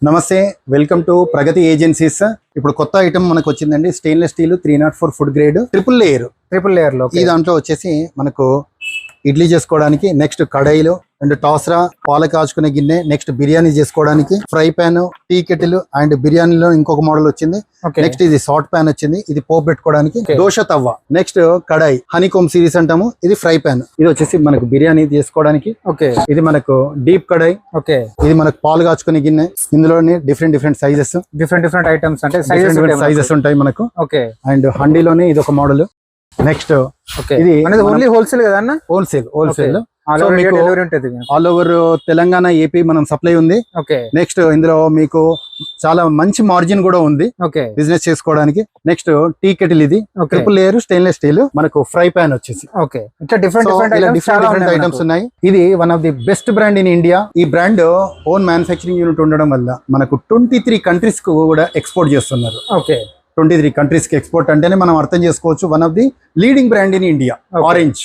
నమస్తే, welcome to Pragathi agencies. ఇప్పుడు కొత్త ఐటమ్ మనకు వచ్చిందండి. Stainless steel 304 food grade triple layer లో ఈ దాంట్లో వచ్చేసి మనకు ఇడ్లీ చేసుకోవడానికి, నెక్స్ట్ కడాయిలు అండ్ టాసరా, పాల కాచుకునే గిన్నె, నెక్స్ట్ బిర్యానీ చేసుకోవడానికి fry pan, tea kettle and బిర్యానీలో ఇంకొక మోడల్ వచ్చింది. నెక్స్ట్ ఇది సాట్ పాన్ వచ్చింది, ఇది పోపు పెట్టుకోవడానికి. దోశ తవ్వ, నెక్స్ట్ కడాయి హనీకోమ్ సిరీస్ అంటాము, ఇది ఫ్రై పాన్. ఇది వచ్చేసి మనకు బిర్యానీ చేసుకోవడానికి. ఇది మనకు డీప్ కడాయి. ఇది మనకు పాలు కాచుకునే గిన్నె. ఇందులోనే డిఫరెంట్ సైజెస్, డిఫరెంట్ ఐటమ్స్ అంటే సైజెస్ ఉంటాయి మనకు. అండ్ హండీలోనే ఇది ఒక మోడల్. నెక్స్ట్ ఇది ఓన్లీ హోల్సేల్ కదా అన్న? Wholesale delivery all over Telangana, AP మనం సప్లై ఉంది. నెక్స్ట్ ఇందులో మీకు చాలా మంచి మార్జిన్ కూడా ఉంది బిజినెస్ చేసుకోవడానికి. నెక్స్ట్ టీ కెటిల్, ఇది ట్రిపుల్ లేయర్ స్టెయిన్లెస్ స్టీల్. మనకు ఫ్రై పాన్ వచ్చేసి డిఫరెంట్ ఐటమ్స్ ఉన్నాయి. ఇది one of the best brand in India. ఈ బ్రాండ్ ఓన్ మ్యానుఫ్యాక్చరింగ్ యూనిట్ ఉండడం వల్ల మనకు 23 కంట్రీస్ కు కూడా ఎక్స్పోర్ట్ చేస్తున్నారు. 23 కంట్రీస్ కి ఎక్స్పోర్ట్ అంటేనే మనం అర్థం చేసుకోవచ్చు. One of the leading brand in India, orange.